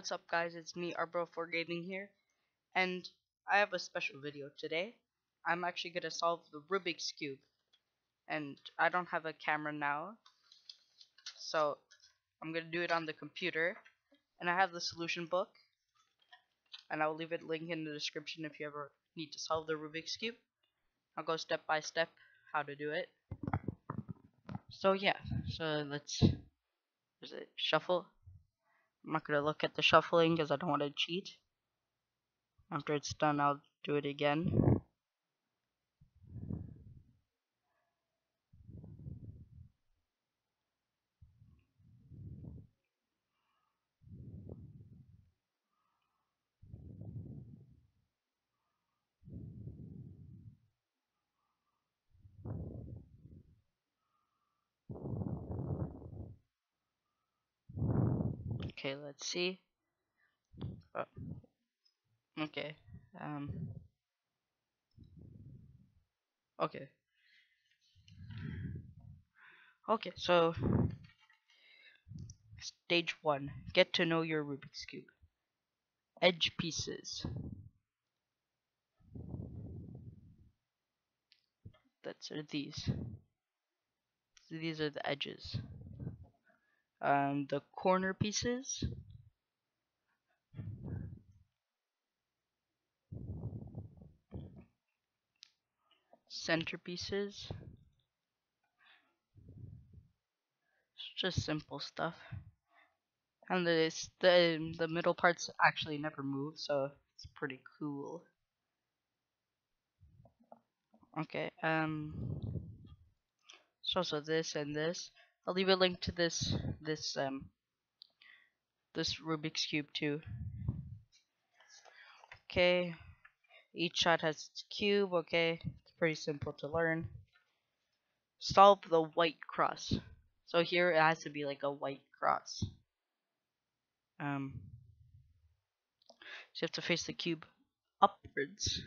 what's up guys, it's me, Arbro4 Gaming here, and I have a special video today. I'm actually going to solve the Rubik's Cube, and I don't have a camera now, so I'm going to do it on the computer, and I have the solution book, and I'll leave it link in the description if you ever need to solve the Rubik's Cube. I'll go step by step how to do it. So yeah, there's a shuffle. I'm not going to look at the shuffling because I don't want to cheat. After it's done, I'll do it again. Okay, let's see. Oh, okay. Um. Okay. Okay. So stage 1: get to know your Rubik's Cube. Edge pieces. That's these. These are the edges. The corner pieces. Center pieces. It's just simple stuff. And the middle parts actually never move, so it's pretty cool. Okay. So this and this. I'll leave a link to this Rubik's Cube too. Okay. Each shot has its cube. Okay. It's pretty simple to learn. Solve the white cross. So here it has to be like a white cross. So you have to face the cube upwards.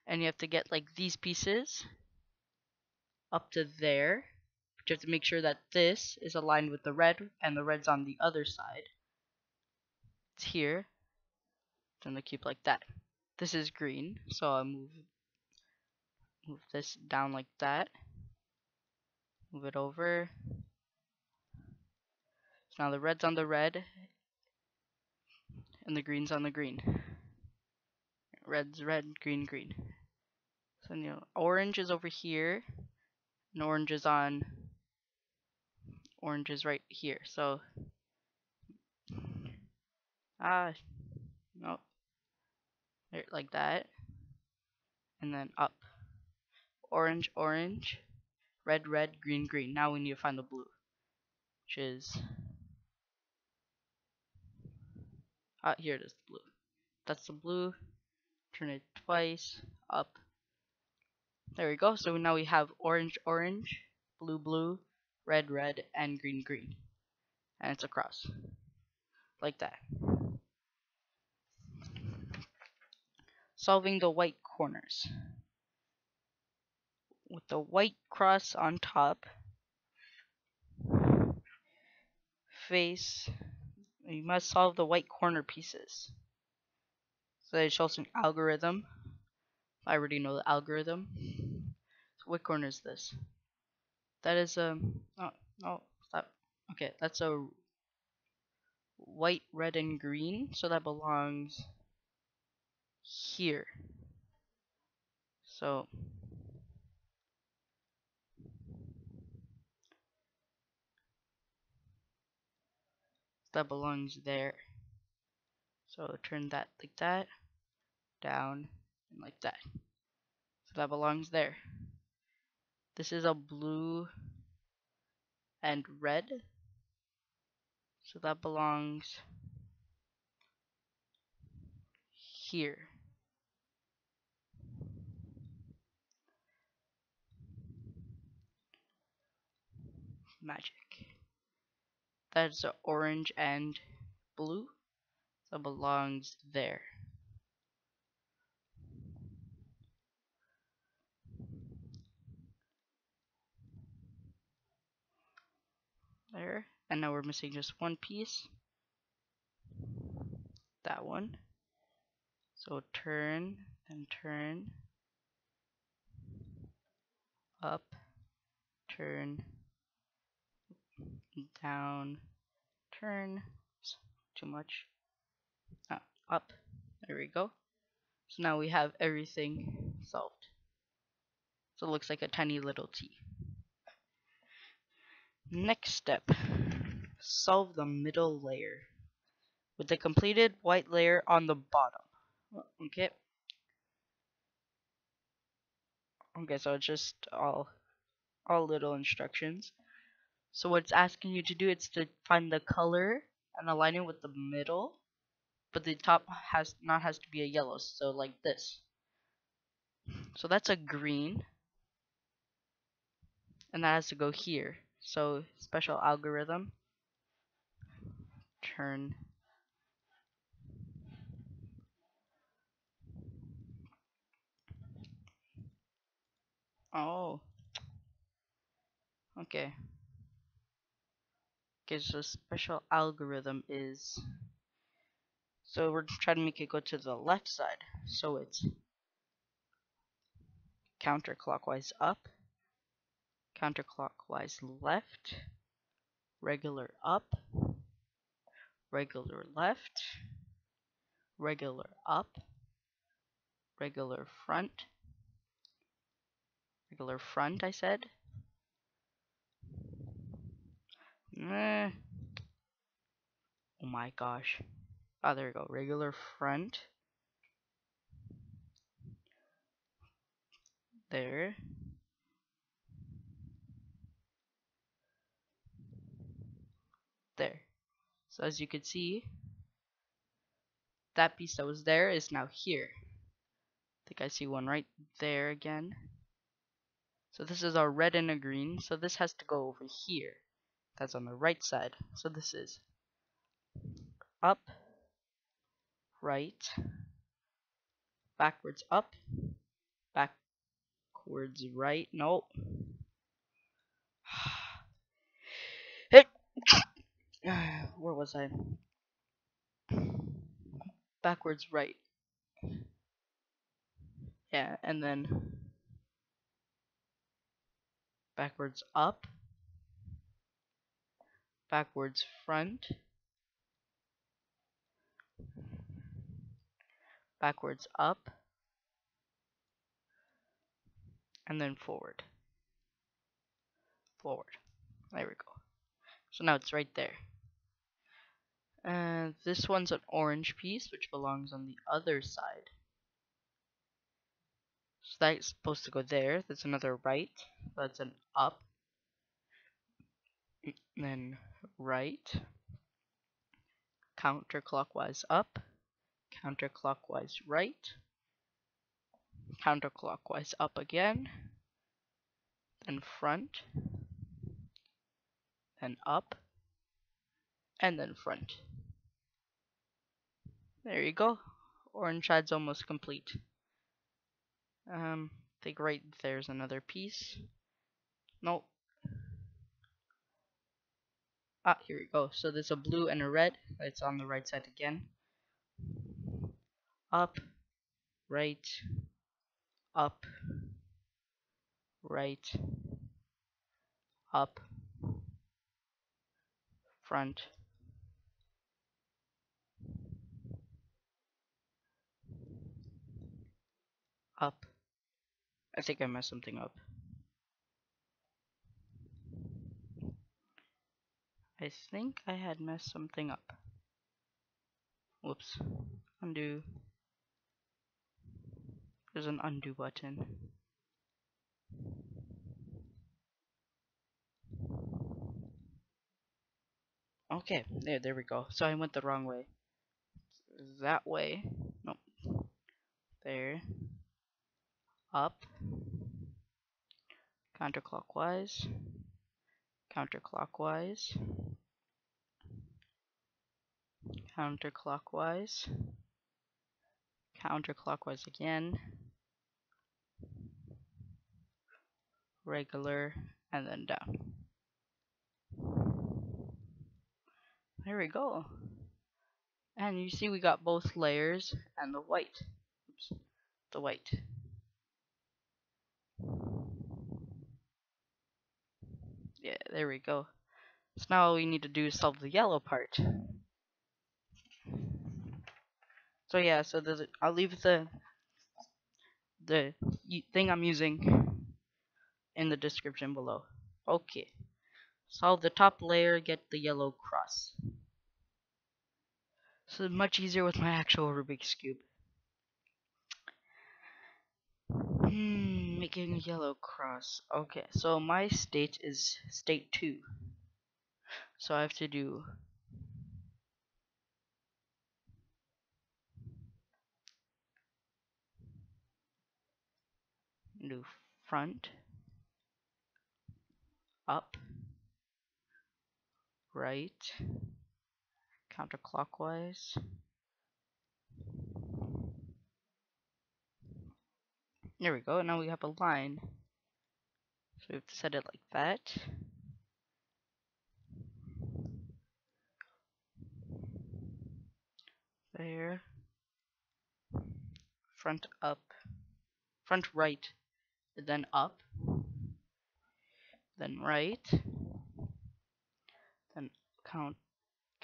And you have to get like these pieces up to there. But you have to make sure that this is aligned with the red, and the red's on the other side. It's here. Turn the cube like that. This is green, so I'll move this down like that. Move it over. So now the red's on the red, and the green's on the green. Red's red, green, green. So orange is over here, and orange is right here. So no, like that, and then up. Orange, orange, red, red, green, green. Now we need to find the blue, which is here it is, the blue. That's the blue. Turn it twice, up. There we go. So now we have orange, orange, blue, blue, red, red, and green, green. And it's across. Like that. Solving the white corners. With the white cross on top, you must solve the white corner pieces. So it shows an algorithm. I already know the algorithm. So what corner is this? That is no, stop. Okay, that's a white, red, and green, so that belongs here. So that belongs there. So turn that like that, down, and like that. So that belongs there. This is a blue and red, so that belongs here. Magic. That's orange and blue, so that belongs there. There, And now we're missing just one piece. That one. So turn, and turn, up, turn, down, turn, too much, up, there we go. So now we have everything solved. So it looks like a tiny little T. Next step, solve the middle layer with the completed white layer on the bottom. Okay. Okay, so it's just all little instructions. So what it's asking you to do is to find the color and align it with the middle, but the top has to be a yellow, so like this. So that's a green, and that has to go here. So special algorithm, turn. Oh, okay. Okay, so special algorithm is, so we're trying to make it go to the left side. So it's counterclockwise up, counterclockwise left, regular up, regular left, regular up, regular front, I said. Oh my gosh. Oh, there we go. Regular front. There. There. So as you can see, that piece that was there is now here. I think I see one right there again. So this is our red and a green. So this has to go over here. That's on the right side. So this is up, right, backwards up, backwards right. No. Where was I? Backwards right. Yeah, and then backwards up, backwards front, backwards up, and then forward. Forward. There we go. So now it's right there. And this one's an orange piece, which belongs on the other side. So that's supposed to go there. That's another right. That's an up. Then right. Counterclockwise up. Counterclockwise right. Counterclockwise up again. Then front. Then up. And then front. There you go. Orange side's almost complete. I think right there's another piece. Nope. Ah, here we go. So there's a blue and a red. It's on the right side again. Up, right, up, right, up, front, up. I think I messed something up. I think I had messed something up. Whoops. Undo. There's an undo button. Okay, there we go. So I went the wrong way. That way. Nope. There. Up. Counterclockwise. Counterclockwise. Counterclockwise. Counterclockwise again. Regular. And then down. There we go. And you see we got both layers and the white. Oops, the white. Yeah, there we go. So now all we need to do is solve the yellow part. So yeah, so I'll leave the thing I'm using in the description below. Okay. Solve the top layer, get the yellow cross. So much easier with my actual Rubik's Cube. Making a yellow cross. Okay, so my state is state 2. So I have to do front, up, right, counterclockwise. There we go. Now we have a line. So we have to set it like that. There. Front up. Front right. Then up. Then right. Then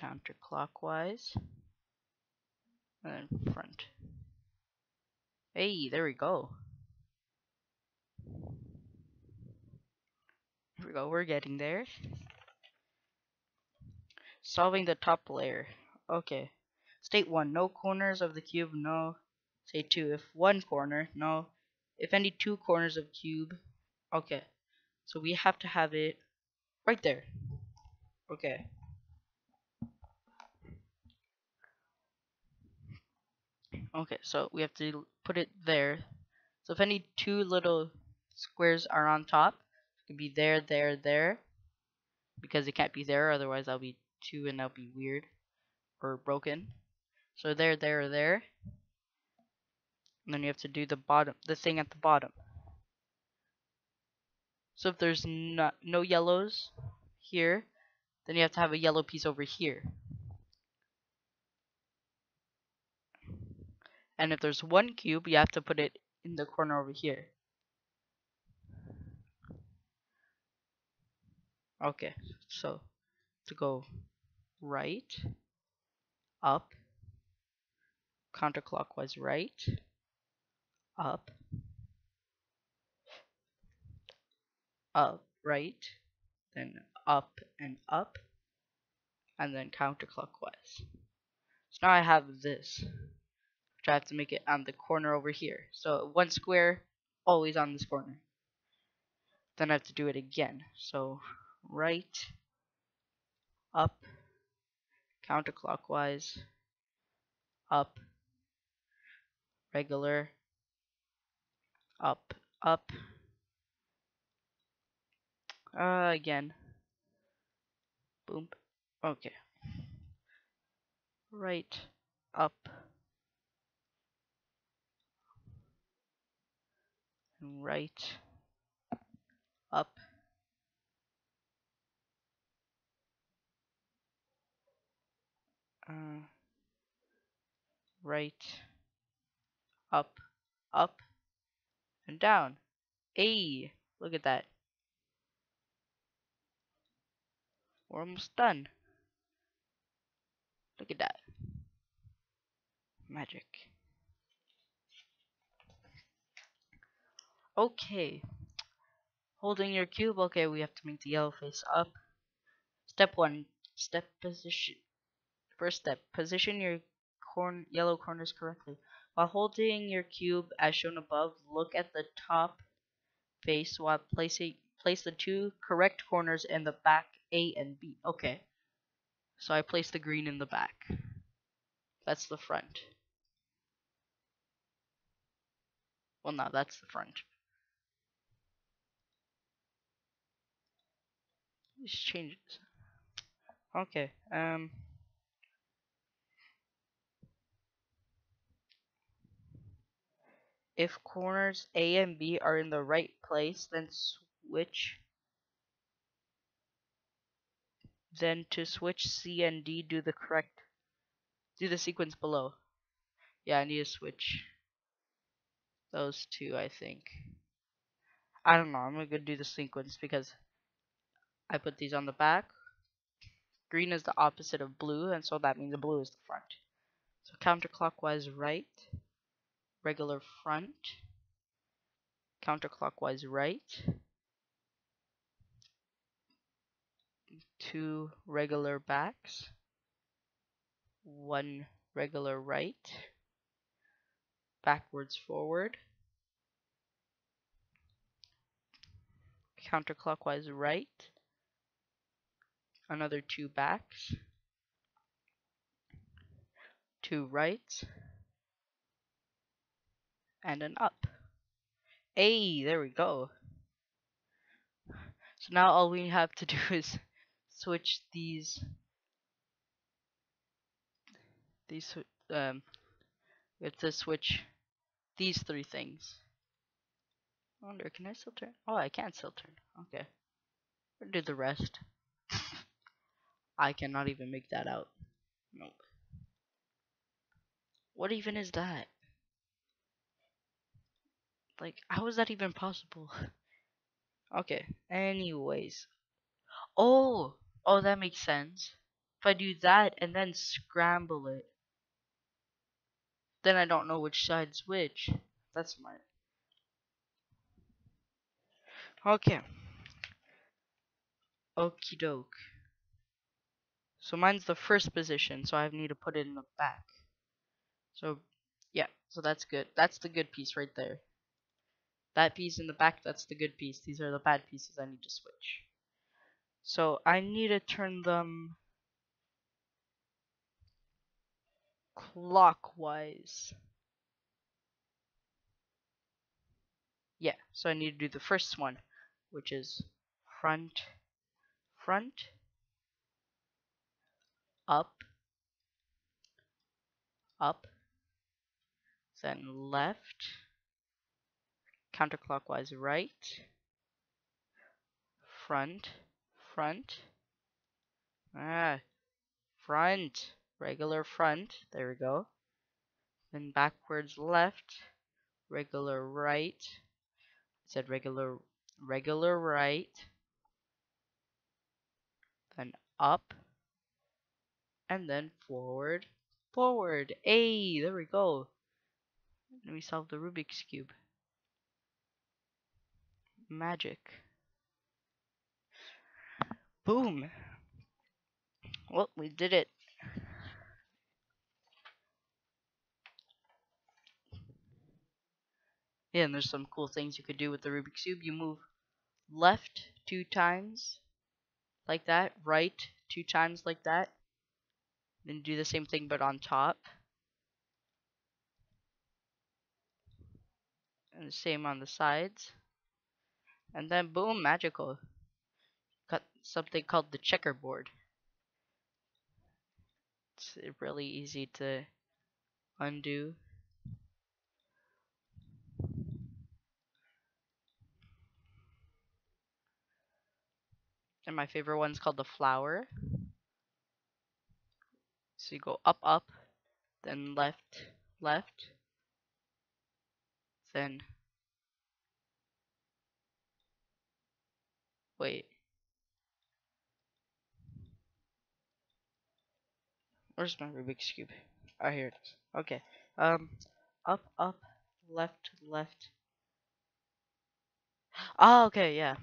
counterclockwise. And then front. Hey, there we go. Here we go. We're getting there. Solving the top layer. Okay. State 1, no corners of the cube, no. State 2, if one corner, no. If any two corners of cube, okay. So we have to have it right there. Okay. Okay, so we have to put it there. So if any two little squares are on top, it can be there, there, there. Because it can't be there, otherwise that'll be 2 and that'll be weird. Or broken. So there, there, there. And then you have to do the thing at the bottom. So if there's no yellows here, then you have to have a yellow piece over here. And if there's one cube, you have to put it in the corner over here. Okay, so to go right, up, counterclockwise right, up, right, then up, and then counterclockwise. So now I have this, which I have to make it on the corner over here. So one square, always on this corner. Then I have to do it again. So right, up, counterclockwise, up, regular, up, up, again, boom, okay, right, up, and right, up, right, up, up, and down. Hey, look at that. We're almost done. Look at that. Magic. Okay. Holding your cube. Okay, we have to make the yellow face up. Step 1. Step position. First step. Position your yellow corners correctly. While holding your cube as shown above, look at the top face while place the two correct corners in the back A and B. Okay. So I place the green in the back. That's the front. Well, no, that's the front. Just change it. Okay. If corners A and B are in the right place, then switch Then to switch C and D, do the sequence below. Yeah, I need to switch those two, I think. I don't know, I'm gonna do the sequence because I put these on the back. Green is the opposite of blue, and so that means blue is the front. So counterclockwise right, regular front, counterclockwise right, 2 regular backs, 1 regular right, backwards forward, counterclockwise right, another 2 backs, 2 rights, and an up. Hey, there we go. So now all we have to do is switch these um we have to switch these 3 things. I wonder, can I still turn? Oh, I can still turn. Okay. We'll do the rest. I cannot even make that out. Nope. What even is that? Like, how is that even possible? Okay, anyways. Oh! Oh, that makes sense. If I do that and then scramble it, then I don't know which side's which. That's smart. Okay. Okie doke. So mine's the first position, so I need to put it in the back. So, yeah, so that's good. That's the good piece right there. That piece in the back, that's the good piece. These are the bad pieces I need to switch. So I need to turn them clockwise. Yeah, so I need to do the first one, which is front, front, up, up, then left, counterclockwise right, front, front, front, regular front, there we go. Then backwards left, regular right, I said regular right, then up, and then forward, forward. Hey, there we go. And we solved the Rubik's Cube. Magic. Boom. Well, we did it. Yeah, and there's some cool things you could do with the Rubik's Cube. You move left 2 times, like that. Right 2 times, like that. Then do the same thing, but on top. And the same on the sides. And then, boom, magical. Got something called the checkerboard. It's really easy to undo. And my favorite one's called the flower. So you go up, up, then left, left, then wait. Where's my Rubik's Cube? Oh, here it is. Okay. Up, up, left, left. Oh, okay, yeah.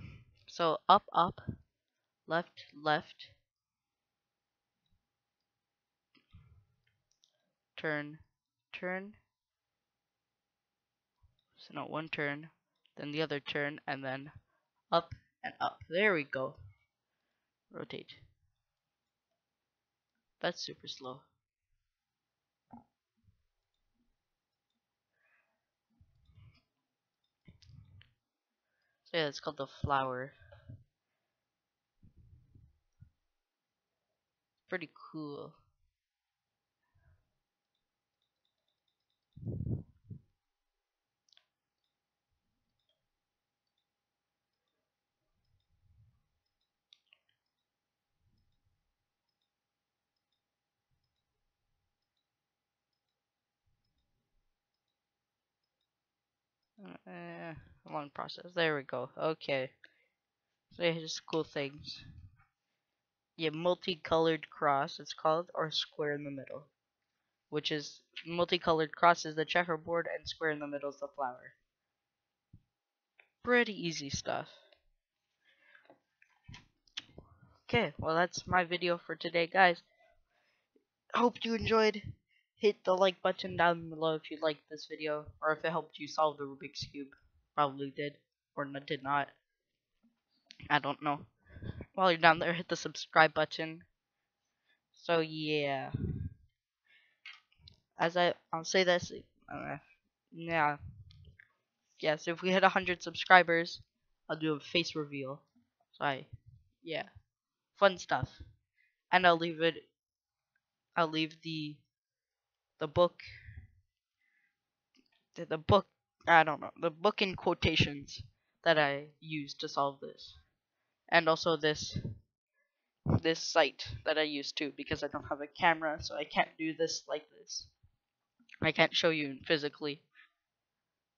So up, up, left, left, turn, turn. So no, one turn, then the other turn, and then up and up. There we go. Rotate. That's super slow. So yeah, it's called the flower. Pretty cool. long process. There we go. Okay. So here's cool things. Yeah, multicolored cross it's called, or square in the middle. Which is multicolored cross is the checkerboard and square in the middle is the flower. Pretty easy stuff. Okay, well that's my video for today, guys. Hope you enjoyed. Hit the like button down below if you liked this video, or if it helped you solve the Rubik's Cube. Probably did, or did not. I don't know. While you're down there, hit the subscribe button. So yeah, I'll say this. Yeah, yes. If we hit 100 subscribers, I'll do a face reveal. So yeah, fun stuff. And I'll leave the book, the book. I don't know, the book in quotations that I used to solve this, and also this site that I used too, because I don't have a camera, so I can't do this like this. I can't show you physically.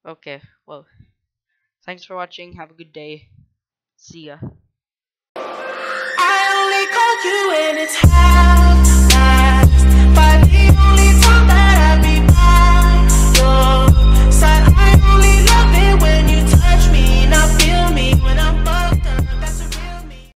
Okay, well, thanks for watching. Have a good day. See ya. I only call you when it's high.